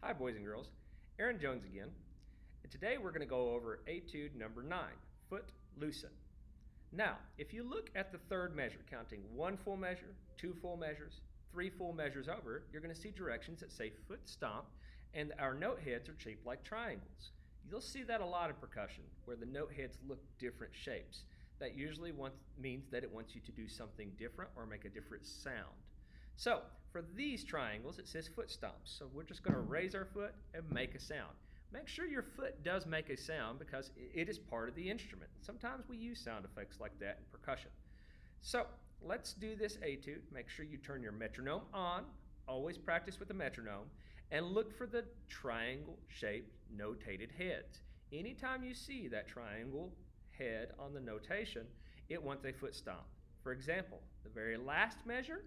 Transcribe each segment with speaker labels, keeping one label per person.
Speaker 1: Hi boys and girls, Aaron Jones again, and today we're going to go over etude number 9, foot loosin. Now, if you look at the third measure, counting 1 full measure, 2 full measures, 3 full measures over, you're going to see directions that say foot stomp, and our note heads are shaped like triangles. You'll see that a lot in percussion, where the note heads look different shapes. That usually means that it wants you to do something different or make a different sound. So for these triangles, it says foot stomps. So we're just going to raise our foot and make a sound. Make sure your foot does make a sound because it is part of the instrument. Sometimes we use sound effects like that in percussion. So let's do this etude. Make sure you turn your metronome on. Always practice with the metronome and look for the triangle-shaped notated heads. Anytime you see that triangle head on the notation, it wants a foot stomp. For example, the very last measure,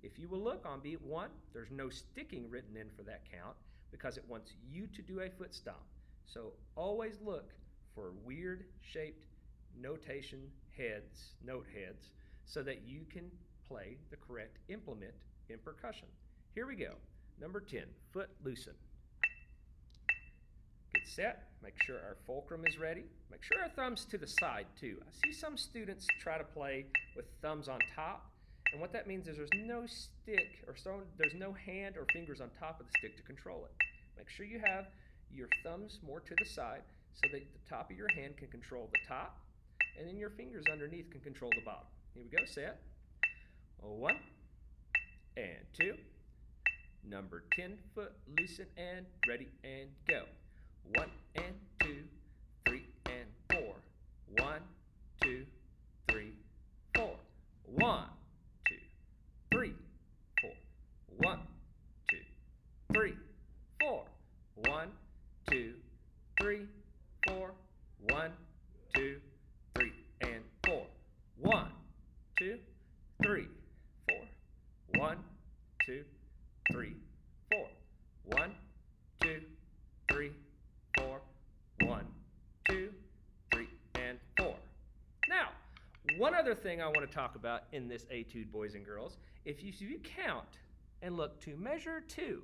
Speaker 1: if you will look on beat 1, there's no sticking written in for that count because it wants you to do a foot stomp. So always look for weird shaped notation heads, note heads, so that you can play the correct implement in percussion. Here we go. Number 10, foot loosin. Get set, make sure our fulcrum is ready. Make sure our thumb's to the side too. I see some students try to play with thumbs on top, and what that means is there's no stick or there's no hand or fingers on top of the stick to control it. Make sure you have your thumbs more to the side so that the top of your hand can control the top, and then your fingers underneath can control the bottom. Here we go, set. 1 and 2. Number 10, foot loosin and ready and go. 1 and 2, 3 and 4. 1, 2, 3, 4. 1, 2, 3, 4. 1, 2, 3, 4. 1, 2, 3, 4. 1, 2, 3 and 4. 1, 2, 3, 4. 1, 2, 3, 4. 1, 2, 3, 4. 1, 2, 3, and 4. Now, one other thing I want to talk about in this etude, boys and girls, if you count and look to measure 2,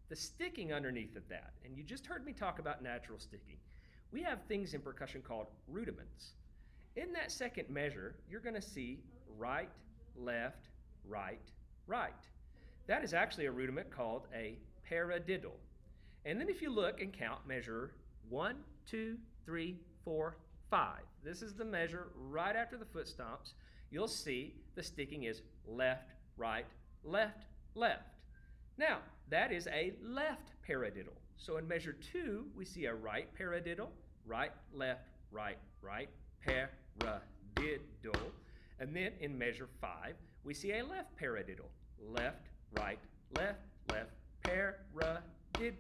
Speaker 1: the sticking underneath of that, and you just heard me talk about natural sticking, we have things in percussion called rudiments. In that second measure, you're going to see right, left, right, right. That is actually a rudiment called a paradiddle. And then if you look and count, measure 1, 2, 3, 4, 5. This is the measure right after the foot stomps. You'll see the sticking is left, right, left, left. Now, that is a left paradiddle. So in measure 2, we see a right paradiddle, right, left, right, right, paradiddle. And then in measure 5, we see a left paradiddle, left, right, left, left, paradiddle.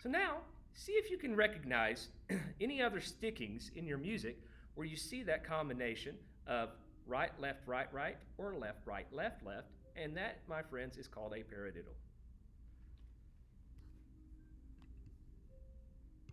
Speaker 1: So now, see if you can recognize any other stickings in your music where you see that combination of right, left, right, right, or left, right, left, left, and that, my friends, is called a paradiddle.